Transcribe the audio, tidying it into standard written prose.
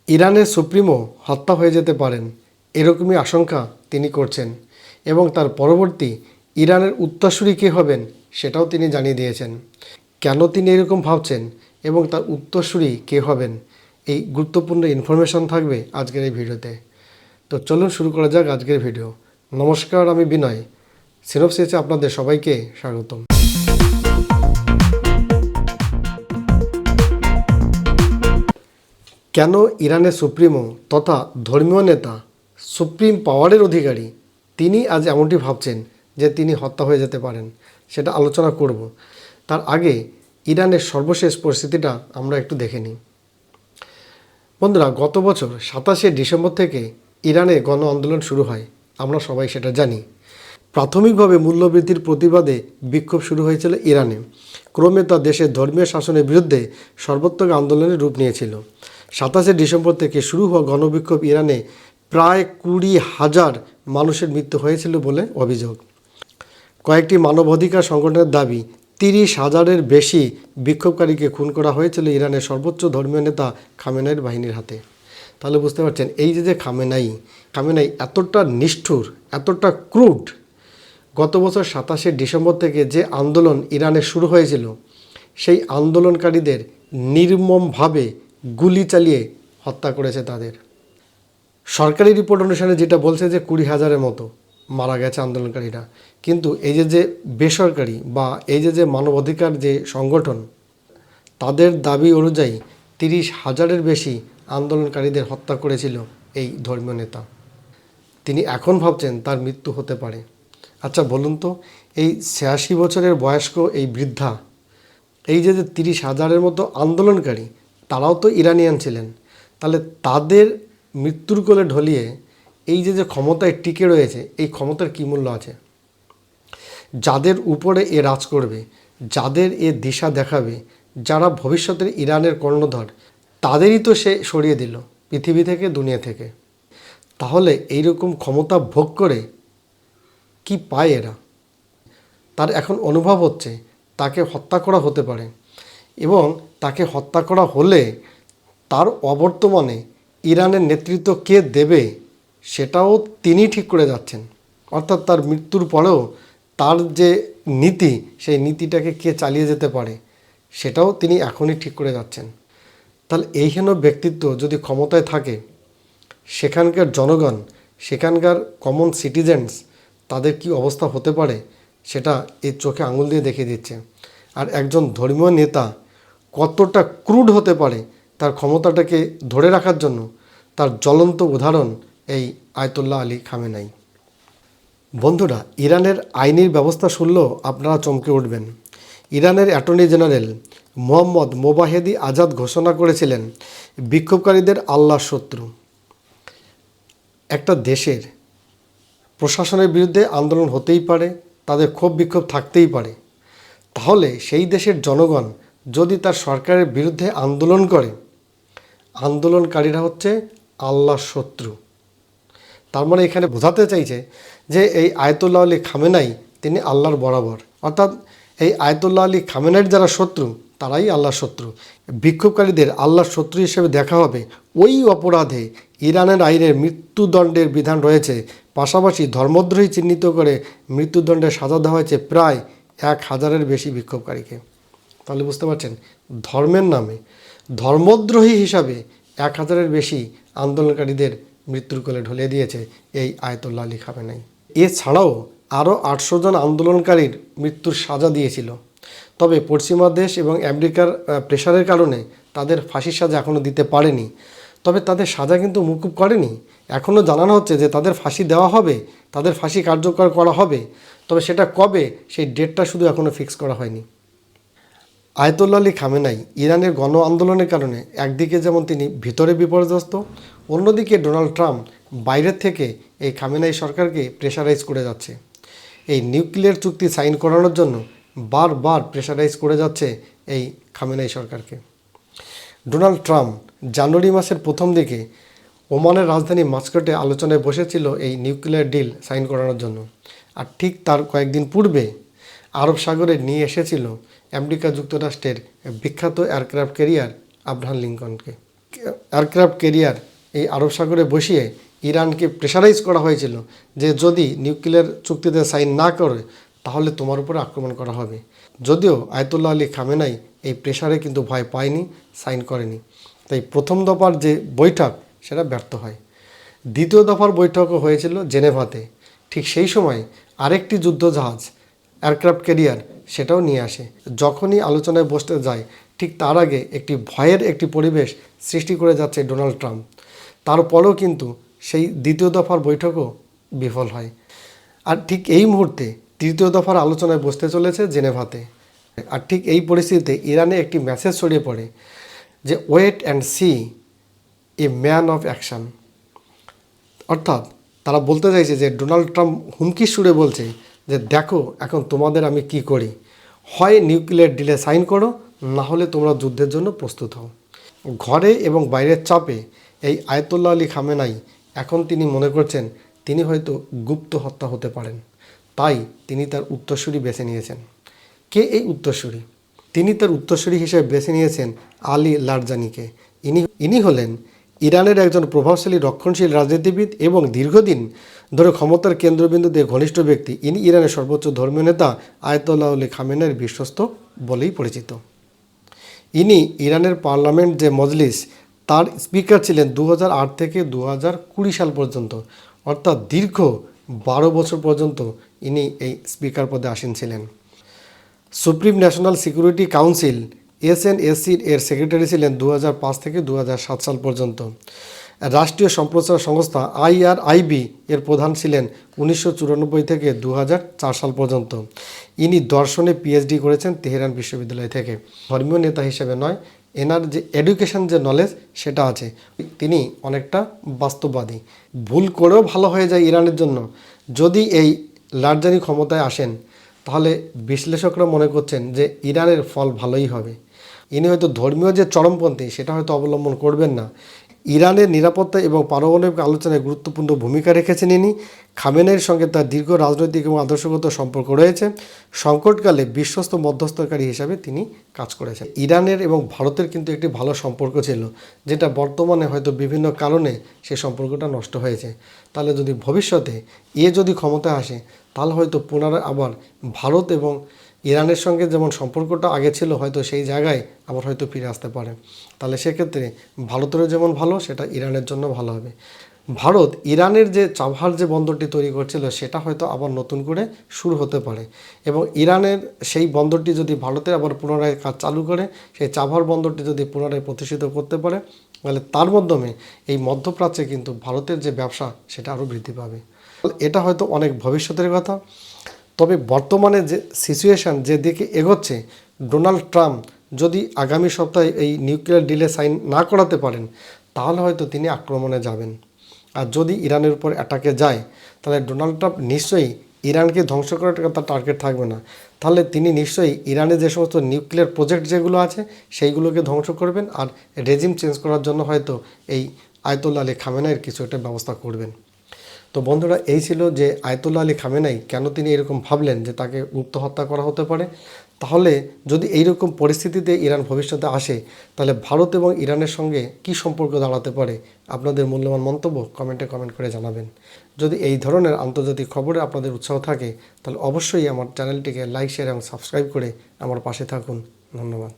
ইরানের সুপ্রিমো হত্যা হয়ে যেতে পারেন এরকমই আশঙ্কা তিনি করছেন এবং তার পরবর্তী ইরানের উত্তরসূরি কে হবেন সেটাও তিনি জানিয়ে দিয়েছেন। কেন তিনি এরকম ভাবছেন এবং তার উত্তরসূরি কে হবেন এই গুরুত্বপূর্ণ ইনফরমেশন থাকবে আজকের এই ভিডিওতে। তো চলুন শুরু করা যাক আজকের ভিডিও। নমস্কার, আমি বিনয়। সিনপসিসে আপনাদের সবাইকে স্বাগতম। কেন ইরানের সুপ্রিমো তথা ধর্মীয় নেতা, সুপ্রিম পাওয়ারের অধিকারী তিনি আজ এমনটি ভাবছেন যে তিনি হত্যা হয়ে যেতে পারেন, সেটা আলোচনা করব। তার আগে ইরানের সর্বশেষ পরিস্থিতিটা আমরা একটু দেখে নিই। বন্ধুরা, গত বছর 27শে ডিসেম্বর থেকে ইরানে গণ আন্দোলন শুরু হয়, আমরা সবাই সেটা জানি। প্রাথমিকভাবে মূল্যবৃদ্ধির প্রতিবাদে বিক্ষোভ শুরু হয়েছিল ইরানে। ক্রমে তা দেশের ধর্মীয় শাসনের বিরুদ্ধে সর্বাত্মক আন্দোলনের রূপ নিয়েছিল। 27শে ডিসেম্বর থেকে শুরু হওয়া গণবিক্ষোভ ইরানে প্রায় 20,000 মানুষের মৃত্যু হয়েছিল বলে অভিযোগ। কয়েকটি মানবাধিকার সংগঠনের দাবি 30,000-এর বেশি বিক্ষোভকারীকে খুন করা হয়েছিল ইরানের সর্বোচ্চ ধর্মীয় নেতা খামেনাইর বাহিনীর হাতে। তাহলে বুঝতে পারছেন এই যে খামেনাই এতটা নিষ্ঠুর, এতটা ক্রুড। গত বছর 27শে ডিসেম্বর থেকে যে আন্দোলন ইরানে শুরু হয়েছিল, সেই আন্দোলনকারীদের নির্মমভাবে গুলি চালিয়ে হত্যা করেছে তাদের। সরকারি রিপোর্ট অনুসারে যেটা বলছে যে 20,000-এর মতো মারা গেছে আন্দোলনকারীরা, কিন্তু এই যে বেসরকারি বা এই যে মানবাধিকার যে সংগঠন, তাদের দাবি অনুযায়ী 30,000-এর বেশি আন্দোলনকারীদের হত্যা করেছিল এই ধর্মীয় নেতা। তিনি এখন ভাবছেন তার মৃত্যু হতে পারে। আচ্ছা বলুন তো, এই 86 বছরের বয়স্ক এই বৃদ্ধা, এই যে 30,000-এর মতো আন্দোলনকারী, তারাও তো ইরানিয়ান ছিলেন। তাহলে তাদের মৃত্যুর কোলে ঢলিয়ে এই যে ক্ষমতায় টিকে রয়েছে, এই ক্ষমতার কী মূল্য আছে? যাদের উপরে এ রাজ করবে, যাদের এ দিশা দেখাবে, যারা ভবিষ্যতের ইরানের কর্ণধর, তাদেরই তো সে সরিয়ে দিল পৃথিবী থেকে, দুনিয়া থেকে। তাহলে এইরকম ক্ষমতা ভোগ করে কি পায় এরা? তার এখন অনুভব হচ্ছে তাকে হত্যা করা হতে পারে, এবং তাকে হত্যা করা হলে তার অবর্তমানে ইরানের নেতৃত্ব কে দেবে সেটাও তিনি ঠিক করে যাচ্ছেন। অর্থাৎ তার মৃত্যুর পরেও তার যে নীতি, সেই নীতিটাকে কে চালিয়ে যেতে পারে সেটাও তিনি এখনই ঠিক করে যাচ্ছেন। তাহলে এইহেন ব্যক্তিত্ব যদি ক্ষমতায় থাকে, সেখানকার জনগণ, সেখানকার কমন সিটিজেন্স, তাদের কি অবস্থা হতে পারে সেটা এই চোখে আঙুল দিয়ে দেখিয়ে দিচ্ছে। আর একজন ধর্মীয় নেতা কতটা ক্রুড হতে পারে তার ক্ষমতাটাকে ধরে রাখার জন্য, তার জ্বলন্ত উদাহরণ এই আয়াতুল্লাহ আলী খামেনাই। বন্ধুরা, ইরানের আইনি ব্যবস্থা শুনলেও আপনারা চমকে উঠবেন। ইরানের অ্যাটর্নি জেনারেল মোহাম্মদ মোবাহেদি আজাদ ঘোষণা করেছিলেন বিক্ষোভকারীদের আল্লাহর শত্রু। একটা দেশের প্রশাসনের বিরুদ্ধে আন্দোলন হতেই পারে, তাদের ক্ষোভ বিক্ষোভ থাকতেই পারে। তাহলে সেই দেশের জনগণ যদি তার সরকারের বিরুদ্ধে আন্দোলন করে, আন্দোলনকারীরা হচ্ছে আল্লাহর শত্রু। তার মানে এখানে বোঝাতে চাইছে যে এই আয়াতুল্লাহ আলী খামেনাই তিনি আল্লাহর বরাবর। অর্থাৎ এই আয়াতুল্লাহ আলী খামেনাইয়ের যারা শত্রু, তারাই আল্লাহর শত্রু। বিক্ষোভকারীদের আল্লাহর শত্রু হিসেবে দেখা হবে ওই অপরাধে ইরানের আইনের মৃত্যুদণ্ডের বিধান রয়েছে। পাশাপাশি ধর্মদ্রোহী চিহ্নিত করে মৃত্যুদণ্ডের সাজা দেওয়া হয়েছে প্রায় 1,000-এর বেশি বিক্ষোভকারীকে। তাহলে বুঝতে পারছেন, ধর্মের নামে ধর্মদ্রোহী হিসাবে 1,000-এর বেশি আন্দোলনকারীদের মৃত্যুর কোলে ঢলিয়ে দিয়েছে এই আয়াতুল্লাহ আলী খামেনাই। এছাড়াও আরও 800 জন আন্দোলনকারীর মৃত্যুর সাজা দিয়েছিল। তবে পশ্চিমা দেশ এবং আমেরিকার প্রেশারের কারণে তাদের ফাঁসির সাজা এখনও দিতে পারেনি। তবে তাদের সাজা কিন্তু মকুব করেনি। এখনও জানানো হচ্ছে যে তাদের ফাঁসি দেওয়া হবে, তাদের ফাঁসি কার্যকর করা হবে। তবে সেটা কবে, সেই ডেটটা শুধু এখনও ফিক্স করা হয়নি। আয়াতুল্লাহ আলী খামেনাই ইরানের গণ আন্দোলনের কারণে একদিকে যেমন তিনি ভিতরে বিপর্যস্ত, অন্যদিকে ডোনাল্ড ট্রাম্প বাইরের থেকে এই খামেনাই সরকারকে প্রেশারাইজ করে যাচ্ছে। এই নিউক্লিয়ার চুক্তি সাইন করানোর জন্য বারবার প্রেশারাইজ করে যাচ্ছে এই খামেনাই সরকারকে। ডোনাল্ড ট্রাম্প জানুয়ারি মাসের প্রথম দিকে ওমানের রাজধানী মাস্কাটে আলোচনায় বসেছিল এই নিউক্লিয়ার ডিল সাইন করানোর জন্য। আর ঠিক তার কয়েকদিন পূর্বে আরব সাগরে নিয়ে এসেছিল আমেরিকা যুক্তরাষ্ট্রের বিখ্যাত এয়ারক্রাফট ক্যারিয়ার আব্রাহাম লিঙ্কনকে। এয়ারক্রাফট ক্যারিয়ার এই আরব সাগরে বসিয়ে ইরানকে প্রেশারাইজ করা হয়েছিল যে যদি নিউক্লিয়ার চুক্তিতে সাইন না করে তাহলে তোমার উপরে আক্রমণ করা হবে। যদিও আয়াতুল্লাহ আলী খামেনাই এই প্রেশারে কিন্তু ভয় পায়নি, সাইন করেনি। তাই প্রথম দফার যে বৈঠক সেটা ব্যর্থ হয়। দ্বিতীয় দফার বৈঠকও হয়েছিল জেনেভাতে। ঠিক সেই সময় আরেকটি যুদ্ধজাহাজ এয়ারক্রাফট ক্যারিয়ার সেটাও নিয়ে আসে। যখনই আলোচনায় বসতে যায় ঠিক তার আগে একটি ভয়ের একটি পরিবেশ সৃষ্টি করে যাচ্ছে ডোনাল্ড ট্রাম্প। তারপরেও কিন্তু সেই দ্বিতীয় দফার বৈঠকও বিফল হয়। আর ঠিক এই মুহূর্তে তৃতীয় দফার আলোচনায় বসতে চলেছে জেনেভাতে। আর ঠিক এই পরিস্থিতিতে ইরানে একটি মেসেজ ছড়িয়ে পড়ে যে wait and see a man of action. অর্থাৎ তারা বলতে চাইছে যে ডোনাল্ড ট্রাম্প হুমকির সুরে বলছে যে দেখো এখন তোমাদের আমি কি করি, হয় নিউক্লিয়ার ডিলে সাইন করো, না হলে তোমরা যুদ্ধের জন্য প্রস্তুত হও। ঘরে এবং বাইরের চাপে এই আয়াতুল্লাহ আলী খামেনাই এখন তিনি মনে করছেন তিনি হয়তো গুপ্ত হত্যা হতে পারেন। তাই তিনি তার উত্তরসূরি বেছে নিয়েছেন। কে এই উত্তরসূরি? তিনি তার উত্তরসূরি হিসেবে বেছে নিয়েছেন আলী লারজানিকে। ইনি হলেন ইরানের একজন প্রভাবশালী রক্ষণশীল রাজনীতিবিদ এবং দীর্ঘদিন ধরে ক্ষমতার কেন্দ্রবিন্দুতে ঘনিষ্ঠ ব্যক্তি। ইনি ইরানের সর্বোচ্চ ধর্মীয় নেতা আয়াতুল্লাহ আলী খামেনাইর বিশ্বস্ত বলেই পরিচিত। ইনি ইরানের পার্লামেন্ট যে মজলিস তার স্পিকার ছিলেন 2008 থেকে 2020 সাল পর্যন্ত, অর্থাৎ দীর্ঘ 12 বছর পর্যন্ত ইনি এই স্পিকার পদে আসীন ছিলেন। সুপ্রিম ন্যাশনাল সিকিউরিটি কাউন্সিল এসএনএসসির এর সেক্রেটারি ছিলেন 2005 থেকে 2007 সাল পর্যন্ত। রাষ্ট্রীয় সম্প্রচার সংস্থা IRIB এর প্রধান ছিলেন 1994 থেকে 2004 সাল পর্যন্ত। ইনি দর্শনে PhD করেছেন তেহরান বিশ্ববিদ্যালয় থেকে। ধর্মীয় নেতা হিসেবে নয়, এনার যে এডুকেশন যে নলেজ সেটা আছে। তিনি অনেকটা বাস্তববাদী। ভুল করেও ভালো হয়ে যায় ইরানের জন্য যদি এই লারজানি ক্ষমতায় আসেন, তাহলে বিশ্লেষকরা মনে করছেন যে ইরানের ফল ভালোই হবে। ইনি হয়তো ধর্মীয় যে চরমপন্থী সেটা হয়তো অবলম্বন করবেন না। ইরানের নিরাপত্তা এবং পারমাণবিক আলোচনায় গুরুত্বপূর্ণ ভূমিকা রেখেছেন ইনি। খামেনেইর সঙ্গে তার দীর্ঘ রাজনৈতিক এবং আদর্শগত সম্পর্ক রয়েছে। সংকটকালে বিশ্বস্ত মধ্যস্থকারী হিসাবে তিনি কাজ করেছেন। ইরানের এবং ভারতের কিন্তু একটি ভালো সম্পর্ক ছিল, যেটা বর্তমানে হয়তো বিভিন্ন কারণে সেই সম্পর্কটা নষ্ট হয়েছে। তাহলে যদি ভবিষ্যতে যদি ক্ষমতায় আসে তাহলে হয়তো পুনরায় আবার ভারত এবং ইরানের সঙ্গে যেমন সম্পর্কটা আগে ছিল হয়তো সেই জায়গায় আবার হয়তো ফিরে আসতে পারে। তাহলে সেক্ষেত্রে ভারতেরও যেমন ভালো, সেটা ইরানের জন্য ভালো হবে। ভারত ইরানের যে চাবহার যে বন্দরটি তৈরি করছিল সেটা হয়তো আবার নতুন করে শুরু হতে পারে, এবং ইরানের সেই বন্দরটি যদি ভারতে আবার পুনরায় কাজ চালু করে, সেই চাবহার বন্দরটি যদি পুনরায় প্রতিষ্ঠিত করতে পারে, তাহলে তার মাধ্যমে এই মধ্যপ্রাচ্যে কিন্তু ভারতের যে ব্যবসা সেটা আরও বৃদ্ধি পাবে। এটা হয়তো অনেক ভবিষ্যতের কথা। তবে বর্তমানে যে সিচুয়েশান যে দিকে এগোচ্ছে, ডোনাল্ড ট্রাম্প যদি আগামী সপ্তাহে এই নিউক্লিয়ার ডিলে সাইন না করাতে পারেন তাহলে হয়তো তিনি আক্রমণে যাবেন। আর যদি ইরানের উপর অ্যাটাকে যায় তাহলে ডোনাল্ড ট্রাম্প নিশ্চয়ই ইরানকে ধ্বংস করার তার টার্গেট থাকবে না। তাহলে তিনি নিশ্চয়ই ইরানে যে সমস্ত নিউক্লিয়ার প্রজেক্ট যেগুলো আছে সেইগুলোকে ধ্বংস করবেন, আর রেজিম চেঞ্জ করার জন্য হয়তো এই আয়াতুল্লাহ আলী খামেনাইয়ের কিছু একটা ব্যবস্থা করবেন। তো বন্ধুরা, এই ছিল যে আয়াতুল্লাহ আলী খামেনাই কেন তিনি এরকম ভাবলেন যে তাকে গুপ্ত হত্যা করা হতে পারে। তাহলে যদি এইরকম পরিস্থিতিতে ইরান ভবিষ্যতে আসে তাহলে ভারত এবং ইরানের সঙ্গে কি সম্পর্ক দাঁড়াতে পারে, আপনাদের মূল্যবান মন্তব্য কমেন্টে কমেন্ট করে জানাবেন। যদি এই ধরনের আন্তর্জাতিক খবরে আপনাদের উৎসাহ থাকে তাহলে অবশ্যই আমার চ্যানেলটিকে লাইক, শেয়ার এবং সাবস্ক্রাইব করে আমার পাশে থাকুন। ধন্যবাদ।